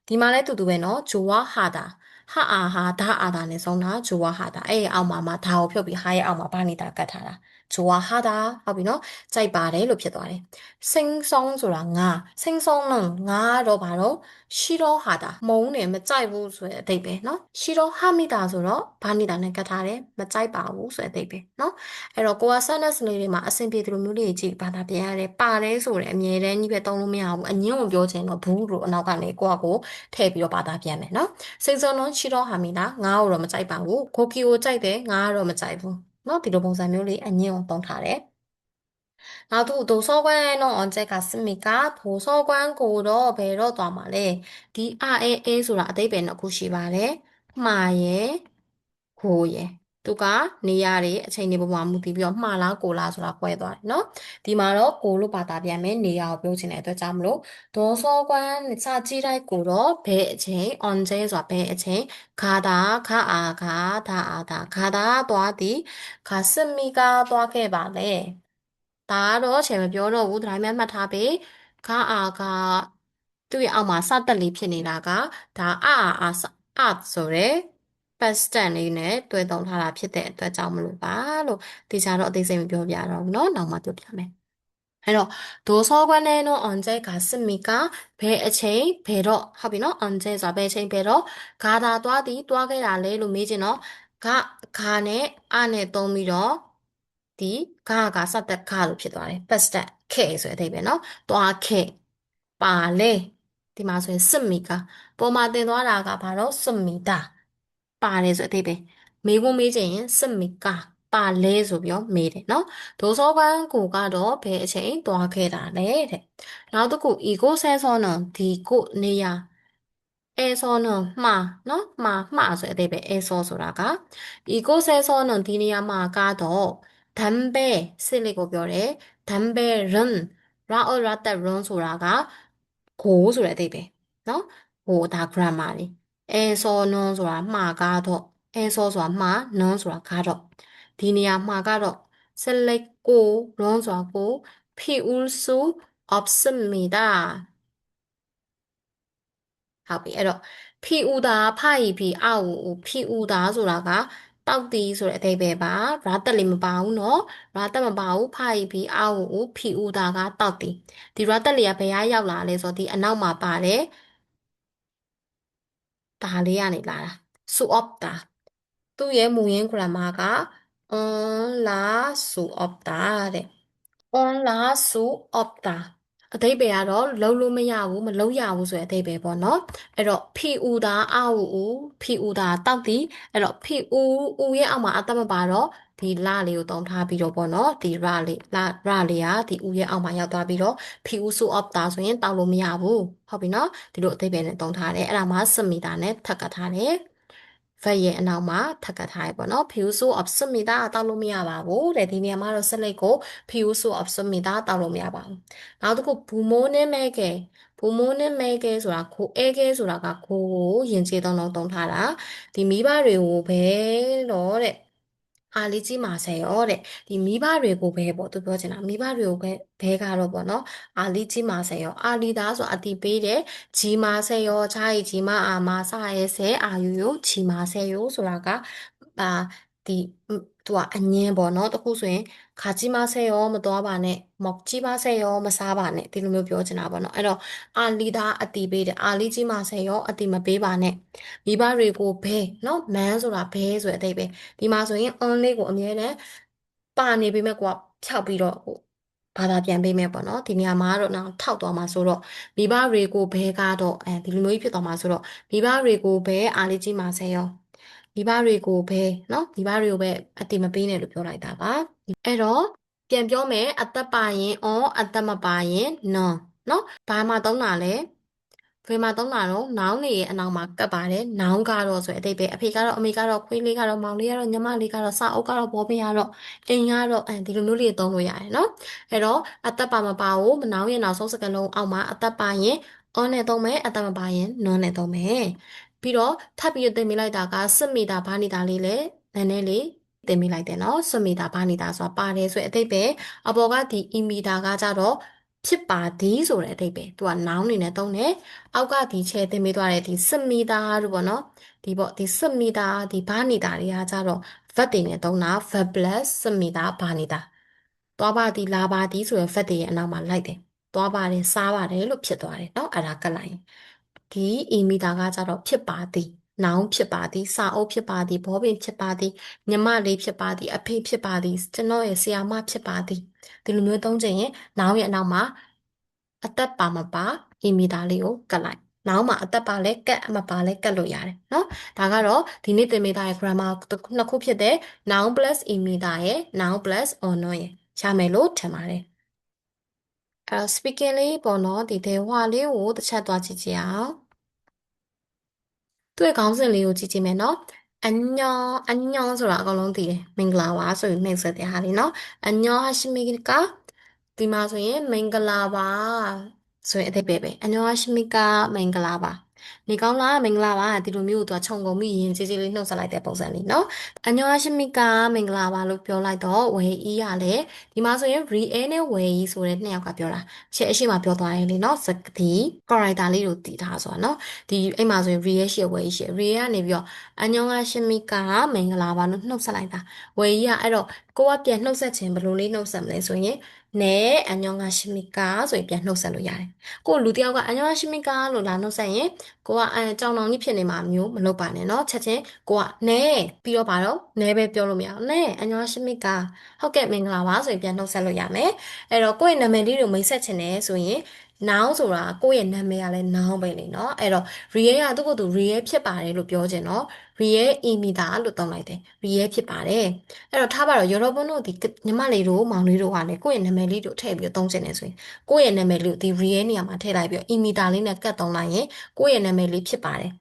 ဒီမှာလဲတူတူပဲနော်ဂျိုဝါဟာတာဟာအာဟာဒါအာတာနဲ့ဆုံးတာဂျိုဝါဟာတာအဲ့ဒီအောက်မှာဒါကိုဖြုတ်ပြီးဟာရဲ့အောက်မှာဘာနေတာကတ်ထားတာဂျိုဝါဟာတာဟုတ်ပြီနော်ကြိုက်ပါတယ်လို့ဖြစ်သွားတယ်စင်းဆောင်ဆိုတာငါစင်းဆောင်လုံးငါတော့ဘာတော့ရှိတော့ဟာတာမုန်းတယ်မကြိုက်ဘူးဆိုတဲ့အဓိပ္ပာယ်နော်ရှိတော့ဟာမိတာဆိုတော့ဘာနေတာနဲ့ကတ်ထားတယ်မကြိုက်ပါဘူးဆိုတဲ့အဓိပ္ပာယ်နော်အဲ့တော့ကိုက sentence လေးတွေမှာအဆင်ပြေသလိုမျိုးလေးကြည့်ဘာသာပြန်ရတယ်ပါတယ်ဆိုတဲ့အမြဲတမ်းကြီးပဲသုံးလို့မရဘူးအငင်းကိုပြောချင်တော့ဘူးလို့အနောက်ကနေကိုကကိုထည့်ပြီးတော့ဘာသာပြန်မယ်နော်စိတ်စုံလုံးရှိတော့ဟာမိတာငါ့ကိုတော့မကြိုက်ပါဘူးကိုကီကိုကြိုက်တယ်ငါကတော့မကြိုက်ဘူးနော်ဒီလိုပုံစံမျိုးလေးအငင်းကိုသုံးထားတယ်နောက်သူ도서관에는언제갔습니까 도서관ကိုတော့ဘယ်တော့သွားမှာလဲဒီအေဆိုတာအဓိပ္ပာယ်နှစ်ခုရှိပါတယ်မှားရယ်ကိုရယ်သူကနေရာတွေအချိန်တွေပေါ်မှာမူတည်ပြီးတော့မှားလားကိုလားဆိုတာ꿰သွားတယ်เนาะဒီမှာတော့ကိုလို့ဘာသာပြန်မယ်နေရာကိုပြောချင်တဲ့အတွက်ကြောင့်မလို့도서관စာကြည့်လိုက်ကိုတော့ဘယ်အချိန်언제ဆိုတာဘယ်အချိန်가다 가다သွားသည်갔습니까သွားခဲ့ပါလဲဒါကတော့ချိန်မပြောတော့ဘူးဒါပေမဲ့မှတ်ထားပေးကသူ့ရဲ့အောက်မှာစတက်လေးဖြစ်နေတာကဒါအာဆိုရယ် past tense လေးနဲ့တွဲသုံးထားတာဖြစ်တဲ့အတွက်ကြောင့်မလို့ပါလို့ဒီစားတော့အသေးစိတ်မပြောပြတော့ဘူးเนาะနောက်မှပြောပြမယ်အဲ့တော့도서관에는 언제 갔습니까? 배အချိန် 배로 ဟုတ်ပြီနော် 언제 ဆိုတာဘယ်အချိန် 배로 가다သွားသည်သွားခဲ့တာလေလို့မေးချင်တော့ကနဲ့အနဲ့သုံးပြီးတော့ဒီကစတဲ့ကလို့ဖြစ်သွားတယ် past tense ခဲ့ဆိုတဲ့အဓိပ္ပာယ်နော်သွားခဲ့ပါလေဒီမှာဆိုရင်씁니까ပုံမှာသင်သွားတာကဘာလို့씁니다ပါတယ်ဆိုတဲ့အဓိပ္ပာယ်မေးခွန်းမေးချင်ရင်씁니까ပါလဲဆိုပြီးတော့မေးတယ်နော်도서관ကိုကတော့ဘယ်အချိန်သွားခဲ့တာလဲတဲ့နောက်တစ်ခု이곳에서는ဒီကိုနေရာ에서는မှာနော်မှာဆိုတဲ့အဓိပ္ပာယ်에서ဆိုတာက이곳에서는ဒီနေရာမှာကတော့담배စစ်လေးကိုပြောတယ်담배는 라떼런ဆိုတာကကိုဆိုတဲ့အဓိပ္ပာယ်နော်ဟိုဒါ grammar လေး에서는ဆိုတာမှာကတော့에서ဆိုတာမှာ는ဆိုတာကတော့ဒီနေရာမှာကတော့ဆက်လက်ကို런ဆိုတာကို피울 수 없습니다ဟုတ်ပြီအဲ့တော့ဖီဦးတာဖာဤဖီအောက်ဦးဖီဦးတာဆိုတာကတောက်တီဆိုတဲ့အဓိပ္ပာယ်ပါရာတက်လေးမပါဘူးเนาะရာတက်မပါဘူးဖာဤဖီအောက်ဦးဖီဦးတာကတောက်တီဒီရာတက်လေးကဘယ်ရောက်လာလဲဆိုတော့ဒီအနောက်မှာပါတယ်ဒါလေးကနေလာတာစူအော့တာသူ့ရဲ့မူရင်း grammar က on la su opta တဲ့ on la su opta အဓိပ္ပာယ်ကတော့လုံးလို့မရဘူးမလုံးရဘူးဆိုတဲ့အဓိပ္ပာယ်ပေါ့နော်အဲ့တော့ဖီဦးတာအာဦးဖီဦးတာတောက်တီအဲ့တော့ဖီဦးရဲ့အောက်မှာအတတ်မပါတော့ဒီလလေးကိုတုံးထားပြီးတော့ပေါ့နော်ဒီရလေးကဒီဦးရဲ့အောက်မှာရောက်သွားပြီးတော့ဖီဦးစု off တာဆိုရင်တောက်လို့မရဘူးဟုတ်ပြီနော်ဒီလိုအဓိပ္ပာယ်နဲ့တုံးထားတယ်အဲ့ဒါမှစမီတာနဲ့ထပ်ကတ်ထားတယ်ဖက်ရဲ့အနောက်မှာထပ်ကတ်ထားရပေါ့နော် 피우수 없습니다 တောက်လို့မရပါဘူးတဲ့ဒီနေရာမှာတော့ဆက်လက်ကို 피우수 없습니다 တောက်လို့မရပါဘူးနောက်တစ်ခု부모님에게ဆိုတာကို에게ဆိုတာကကိုကိုယဉ်ကျေးသုံးထားတာဒီမိဘတွေကိုဘယ်တော့တဲ့အားလေးကြီးမာဆယ်ရောတဲ့ဒီမိဘတွေကိုဘယ်ပေါ့သူပြောချင်တာမိဘတွေကိုဘဲကတော့ပေါ့နော်အားလေးကြီးမာဆယ်ရောအားလီသားဆိုအတိပေးတယ်ကြီးမာဆယ်ရောခြားရီကြီးမာအာမာစရဲဆဲအာယူယိုကြီးမာဆယ်ရောဆိုတာကအာဒီသူကအငင်းပေါ့နော်တခုဆိုရင်ခါကြီးမာဆယ်ရောမသွားပါနဲ့မောက်ကြီးမာဆယ်ရောမစားပါနဲ့ဒီလိုမျိုးပြောချင်တာပေါ့နော်အဲ့တော့အာလီသားအတိပေးတယ်အာလီကြီးမာဆယ်ရောအတိမပေးပါနဲ့မိဘတွေကိုဘဲနော်မန်းဆိုတာဘဲဆိုတဲ့အဓိပ္ပာယ်ဒီမှာဆိုရင် on လေးကိုအမြဲတမ်းပါနေပေမဲ့ကိုကဖြောက်ပြီးတော့ဟိုဘာသာပြန်ပေးမယ်ပေါ့နော်ဒီနေရာမှာတော့နောက်ထောက်သွားမှာဆိုတော့မိဘတွေကိုဘဲကတော့ဒီလိုမျိုးကြီးဖြစ်သွားမှာဆိုတော့မိဘတွေကိုဘဲအားလေးကြီးမှာဆဲရောမိဘတွေကိုဘဲနော်မိဘတွေကိုပဲအတိမပေးနဲ့လို့ပြောလိုက်တာပါအဲ့တော့ပြန်ပြောမယ်အသက်ပါရင် on အသက်မပါရင် non နော်ဘာမှသုံးတာလဲ ဘယ်မှာသုံးတာတော့နောင်နေရဲ့အနောက်မှာကပ်ပါတယ်နောင်ကတော့ဆိုတဲ့အဓိပ္ပာယ်အဖေကတော့အမေကတော့ခွေးလေးကတော့မောင်လေးကတော့ညီမလေးကတော့စာအုပ်ကတော့ဘောပင်ကတော့အိမ်ကတော့ဒီလိုမျိုးလေးသုံးလို့ရတယ်နော်အဲ့တော့အသက်ပါမပါဘူးနောင်ရဲ့နောက်ဆုံးစကားလုံးအောက်မှာအသက်ပါရင် on နဲ့သုံးမယ်အသက်မပါရင် non နဲ့သုံးမယ်ပြီးတော့ထပ်ပြီးသင်မိလိုက်တာကစစ်မီတာဘာနေတာလေးလဲနည်းနည်းလေးသင်မိလိုက်တယ်နော်စစ်မီတာဘာနေတာဆိုတာပါတယ်ဆိုတဲ့အဓိပ္ပာယ်အပေါ်ကဒီအီမီတာကကြတော့ဖြစ်ပါသည်ဆိုတဲ့အဓိပ္ပာယ်သူက noun အနေနဲ့သုံးတယ်အောက်ကဒီချဲတင်ပေးသွားတဲ့ဒီစစ်မီတာတို့ပေါ့နော်ဒီပေါ့ဒီစစ်မီတာဒီဘာနေတာတွေကကြတော့ verb တွေနဲ့သုံးတာ verb plus စစ်မီတာဘာနေတာသွားပါသည်လာပါသည်ဆိုရယ် verb တွေရဲ့အနောက်မှာလိုက်တယ်သွားပါတယ်စားပါတယ်လို့ဖြစ်သွားတယ်เนาะအဲ့ဒါကလိုက်ရင်ဒီအီမီတာကကြတော့ဖြစ်ပါသည်နောင်ဖြစ်ပါသည်စာအုပ်ဖြစ်ပါသည်ဘောပင်ဖြစ်ပါသည်ညီမလေးဖြစ်ပါသည်အဖေဖြစ်ပါသည်ကျွန်တော်ရဲ့ဆရာမဖြစ်ပါသည်ဒီလိုမျိုးသုံးချင်ရင်နောင်ရဲ့အနောက်မှာအသက်ပါမပါအီမီတာလေးကိုကတ်လိုက်နောက်မှာအသက်ပါလဲကတ်မပါလဲကတ်လို့ရတယ်เนาะဒါကတော့ဒီနေ့သင်ပေးထားတဲ့ grammar နှစ်ခုဖြစ်တဲ့ noun plus အီမီတာရဲ့ noun plus ono ရဲ့ရမယ်လို့ထင်ပါတယ်speaking လေးပေါ့နော်ဒီ대화လေးကိုတစ်ချက်သွားကြည့်ကြအောင်သူ့ရဲ့ခေါင်းစဉ်လေးကိုကြည့်ကြည့်မယ်နော်အညောအညောဆိုတာအကုန်လုံးသိတယ်မင်္ဂလာပါဆိုပြီးနှိပ်စက်တဲ့ဟာလေးနော်အညောဟာရှိမီကဒီမှာဆိုရင်မင်္ဂလာပါဆိုရင်အဓိပ္ပာယ်ပဲအညောဟာရှိမီကမင်္ဂလာပါနေကောင်းလားမင်္ဂလာပါဒီလိုမျိုးကိုသူကခြုံကုန်ပြီးရင်ကြီးကြီးလေးနှုတ်ဆက်လိုက်တဲ့ပုံစံလေးနော်အညောဟာရှိမီကမင်္ဂလာပါလို့ပြောလိုက်တော့ဝေအီးရလေဒီမှာဆိုရင် re နဲ့ဝေအီးဆိုတဲ့နှစ်ယောက်ကပြောတာရှေ့အရှိမပြောသွားရင်လေနော်စကတိ character လေးကိုတည်ထားဆိုတာနော်ဒီအဲ့မှာဆိုရင် re ရဲ့ရှေ့ဝေအီးရှေ့ re ကနေပြီးတော့အညောဟာရှိမီကမင်္ဂလာပါလို့နှုတ်ဆက်လိုက်တာဝေအီးကအဲ့တော့ကိုကပြန်နှုတ်ဆက်ခြင်းဘယ်လိုလေးနှုတ်ဆက်မလဲဆိုရင်နဲအညောဟာရှိမီကဆိုရင်ပြန်နှုတ်ဆက်လို့ရတယ်ကိုလူတယောက်ကအညောဟာရှိမီကလို့လာနှုတ်ဆက်ရင်ကိုကကြောင်တောင်ကြီးဖြစ်နေမှာမျိုးမလုပ်ပါနဲ့เนาะချက်ချင်းကိုကနဲပြီးတော့ပါတော့နဲပဲပြောလို့မရအောင်နဲအညောရှိမစ်ကဟုတ်ကဲ့မင်္ဂလာပါဆိုရင်ပြန်နှုတ်ဆက်လို့ရမယ်အဲ့တော့ကိုယ့်ရဲ့နာမည်လေးကိုမိတ်ဆက်ချင်တယ်ဆိုရင် noun ဆိုတာကိုယ့်ရဲ့နာမည်ကလည်း noun ပဲလေเนาะအဲ့တော့ real ကသူ့ကိုယ်သူ real ဖြစ်ပါတယ်လို့ပြောချင်တော့ real imita လို့သုံးလိုက်တယ် real ဖြစ်ပါတယ်အဲ့တော့ထားပါတော့ European တို့ဒီညီမလေးတို့မောင်လေးတို့ကလည်းကိုယ့်ရဲ့နာမည်လေးတို့ထည့်ပြီးသုံးချင်တယ်ဆိုရင်ကိုယ့်ရဲ့နာမည်လေးကိုဒီ real နေရာမှာထည့်လိုက်ပြီး imita လေးနဲ့ကတ်သုံးလိုက်ရင်ကိုယ့်ရဲ့နာမည်လေးဖြစ်ပါတယ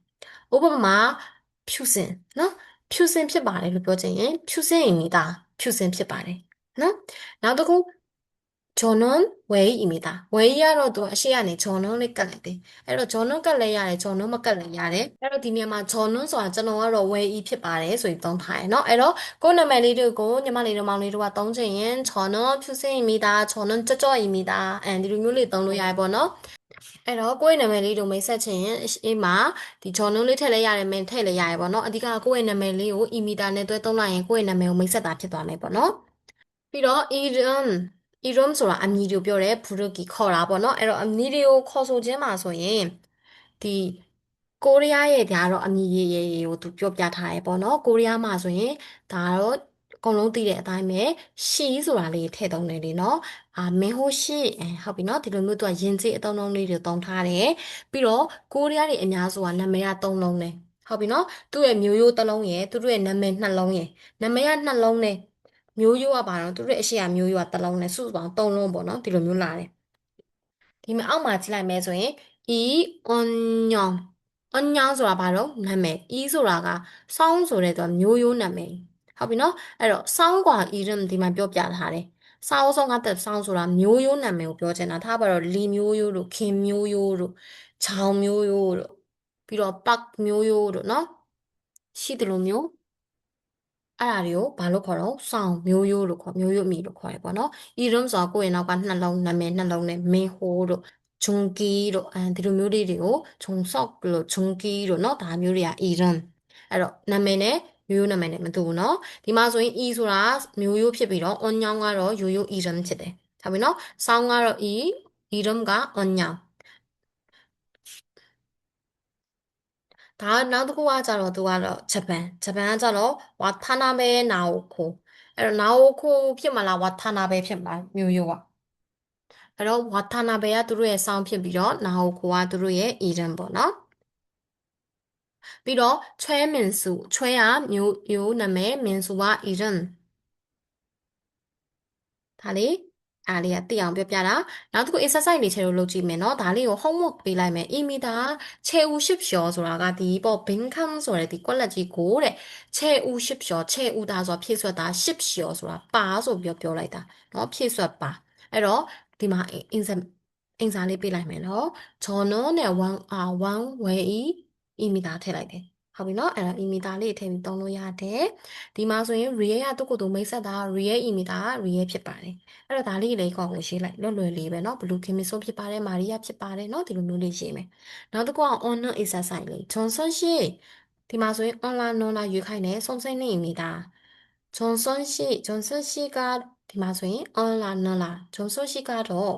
်ဥပမာဖြူစင်နော်ဖြူစင်ဖြစ်ပါတယ်လို့ပြောချင်ရင်ဖြူစင်အီမီတာဖြူစင်ဖြစ်ပါတယ်နော်နောက်တစ်ခုဂျော်နွန်ဝဲအီမီတာဝဲရတော့သူအရှိကနေဂျော်နွန်လေးကတ်လိုက်တယ်အဲ့တော့ဂျော်နွန်ကတ်လဲရတယ်ဂျော်နွန်မကတ်လဲရတယ်အဲ့တော့ဒီနေရာမှာဂျော်နွန်ဆိုတာကျွန်တော်ကတော့ဝဲအီဖြစ်ပါတယ်ဆိုပြီးသုံးထားရယ်နော်အဲ့တော့ကိုယ်နာမည်လေးတွေကိုညီမလေးတို့မောင်လေးတို့ကသုံးချင်ရင်ဂျော်နွန်ဖြူစင်အီမီတာဂျော်နွန်ကြော့ကြော့အီမီတာဒီလိုမျိုးလေးသုံးလို့ရတယ်ပေါ့နော်အဲ့တော့ကိုယ့်ရဲ့နာမည်လေးကိုမိတ်ဆက်ချင်ရင်အေးမှာဒီဂျော်နုလေးထည့်လဲရတယ်မင်းထည့်လဲရတယ်ပေါ့နော်အဓိကကိုယ့်ရဲ့နာမည်လေးကိုအီမီတာနဲ့တွဲသုံးလိုက်ရင်ကိုယ့်ရဲ့နာမည်ကိုမိတ်ဆက်တာဖြစ်သွားမယ်ပေါ့နော်ပြီးတော့ idiom ဆိုတာအမည်ကိုပြောတယ်ဘုရုကီခေါ်တာပေါ့နော်အဲ့တော့အမည်တွေကိုခေါ်ဆိုခြင်းမှာဆိုရင်ဒီကိုရီးယားရဲ့ဒါကတော့အမည်ရေးကိုသူပြောပြထားတယ်ပေါ့နော်ကိုရီးယားမှာဆိုရင်ဒါတော့အကုန်လုံးသိတဲ့အတိုင်းပဲရှီဆိုတာလေးထည့်သုံးတယ်လေနော်မင်းဟိုရှီဟုတ်ပြီနော်ဒီလိုမျိုးသူကယဉ်ကျေးအသုံးလုံးလေးတွေသုံးထားတယ်ပြီးတော့ကိုရီးယားတွေအများစုကနာမည်ကသုံးလုံးတယ်ဟုတ်ပြီနော်သူ့ရဲ့မျိုးရိုးတစ်လုံးရယ်သူတို့ရဲ့နာမည်နှလုံးရယ်နာမည်ကနှလုံးနဲ့မျိုးရိုးကပါတော့သူတို့အရှိအမျိုးရိုးကတစ်လုံးနဲ့စုစုပေါင်းသုံးလုံးပေါ့နော်ဒီလိုမျိုးလာတယ်ဒီမှာအောက်မှာကြည့်လိုက်မယ်ဆိုရင် e onion onion ဆိုတာဘာလို့နာမည် e ဆိုတာကစောင်းဆိုတဲ့သူကမျိုးရိုးနာမည်ဟုတ်ပြီနော်အဲ့တော့စောင်းกว่า idiom ဒီမှာပြောပြထားတယ်စောင်းဆုံးကတက်စောင်းဆိုတာမျိုးရိုးနာမည်ကိုပြောချင်တာထားပါတော့လီမျိုးရိုးတို့ခင်မျိုးရိုးတို့ချောင်မျိုးရိုးတို့ပြီးတော့ပတ်မျိုးရိုးတို့နော်ရှိတယ်လို့မျိုးအဲ့ဒါတွေကိုဘာလို့ခေါ်တော့စောင်းမျိုးရိုးလို့ခေါ်မျိုးရိုးအမည်လို့ခေါ်ရပေါ့နော် idiom ဆိုတာကိုယ့်ရဲ့နောက်ကနှလုံးနာမည်နှလုံးနဲ့မင်းဟိုးတို့ဂျုံကီတို့ဒီလိုမျိုးလေးတွေကိုဂျုံဆော့လို့ဂျုံကီတို့เนาะဒါမျိုးတွေက idiom အဲ့တော့နာမည်နဲ့ရိုးရိုးနာမည်နဲ့မတူဘူးเนาะဒီမှာဆိုရင် e ဆိုတာမျိုးရိုးဖြစ်ပြီးတော့ onion ကတော့ရိုးရိုး idiom ဖြစ်တယ်ဟုတ်ပြီเนาะဆောင်းကတော့ e idiom က onion ဒါနောက်တစ်ခုကကြတော့သူကတော့ဂျပန်ကကြတော့ဝါထာနာဘဲနာအိုခိုအဲ့တော့နာအိုခိုဖြစ်မလားဝါထာနာဘဲဖြစ်မလားမျိုးရိုးอ่ะအဲ့တော့ဝါထာနာဘဲကသူတို့ရဲ့စောင်းဖြစ်ပြီးတော့နာအိုခိုကသူတို့ရဲ့ idiom ပေါ့နော်ပြီးတော့ချွဲမင်စုချွဲကမျိုးရိုးနာမည်မင်စုက idiom ဒါလေး အားလေးကသိအောင်ပြောပြတာနောက်တစ်ခု exercise လေးချေလို့လုပ်ကြည့်မယ်နော်ဒါလေးကို homework ပေးလိုက်မယ်အီမီတာခြေဦး10ကျော်ဆိုတာကဒီပေါ့ဘင်းခမ်းဆိုတဲ့ဒီကွက်လက်ကြီးကိုတဲ့ခြေဦး10ကျော်ခြေဦးသားဆိုဖြည့်ဆွတ်တာ10ကျော်ဆိုတာပါဆိုပြီးပြောလိုက်တာနော်ဖြည့်ဆွတ်ပါအဲ့တော့ဒီမှာအင်စာလေးပေးလိုက်မယ်နော်ဂျော်နော်နဲ့1 wayအီမီတာထည့်လိုက်တယ်ဟုတ်ပြီနော်အဲ့တော့အီမီတာလေးထည့်ပြီးသုံးလို့ရတယ်ဒီမှာဆိုရင် real ကသူ့ကိုယ်သူမိတ်ဆက်တာ real အီမီတာက real ဖြစ်ပါတယ် အဲ့တော့ဒါလေးလေးကောက်ကိုရေးလိုက်လွယ်လွယ်လေးပဲเนาะဘလူးခင်မီဆိုဖြစ်ပါတယ်မာရီယာဖြစ်ပါတယ်เนาะဒီလိုမျိုးလေးရေးမယ်နောက်တစ်ခုက online exercise လေးဂျွန်ဆန်ရှိဒီမှာဆိုရင် online ရွေးခိုင်းတယ်စုံစမ်းနေမိတာဂျွန်ဆန်ရှိကဒီမှာဆိုရင် online ဂျွန်ဆန်ရှိကတော့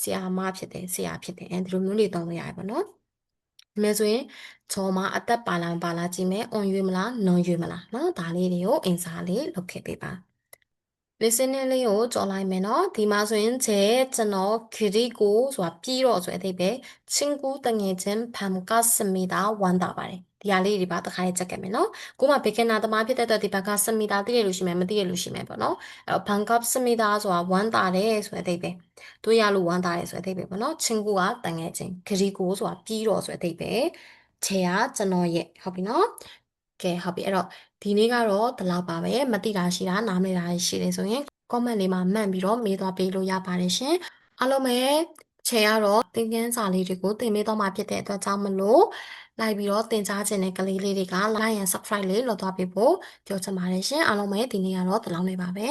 ဆရာမဖြစ်တယ်ဆရာဖြစ်တယ်အဲဒီလိုမျိုးလေးသုံးလို့ရတယ်ပေါ့နော်ဒီမဲ့ဆိုရင်ဂျော်မှာအသက်ပါလာကြည့်မယ် on ရွေးမလား non ရွေးမလားเนาะဒါလေးတွေကိုအင်စာလေးလုပ်ခဲ့ပေးပါ listening လေးကိုကြော်လိုက်မယ်နော်ဒီမှာဆိုရင်ကျွန်တော်ခရီးကိုဆိုတာပြီးတော့ဆိုတဲ့အဓိပ္ပာယ်ချင်းကူတငယ်ချင်းဖမ်ကစမီတာဝမ်းတာပါတယ်ဒီဟာလေးတွေပါတစ်ခါလေးချက်ခဲ့မယ်နော်ကိုမဘေကင်နာသမားဖြစ်တဲ့အတွက်ဒီဘက်ကစမီတာသိရလို့ရှိမယ်မသိရလို့ရှိမယ်ပေါ့နော်အဲ့တော့ဖမ်ကစမီတာဆိုတာဝမ်းတာတယ်ဆိုတဲ့အဓိပ္ပာယ်တို့ရလို့ဝမ်းတာတယ်ဆိုတဲ့အဓိပ္ပာယ်ပေါ့နော်ချင်းကူကတငယ်ချင်းခရီးကိုဆိုတာပြီးတော့ဆိုတဲ့အဓိပ္ပာယ်ချေကကျွန်တော်ရဲ့ဟုတ်ပြီနော်ကဲဟုတ်ပြီအဲ့တော့ဒီနေ့ကတော့ဒီလောက်ပါပဲမသိတာရှိတာနားမလည်တာရှိတယ်ဆိုရင် comment လေးမှာမှန်ပြီးတော့မေးသွားပေးလို့ရပါတယ်ရှင်အားလုံးပဲချေရတော့သင်ခန်းစာလေးတွေကိုသင်ပေးတော့မှာဖြစ်တဲ့အတွက်ကြောင့်မလို့လိုက်ပြီးတော့သင်ကြားခြင်းတဲ့ကလေးလေးတွေက like and subscribe လေးလုပ်သွားပေးဖို့ပြောချင်ပါတယ်ရှင်အားလုံးပဲဒီနေ့ကတော့ဒီလောက်နေပါပဲ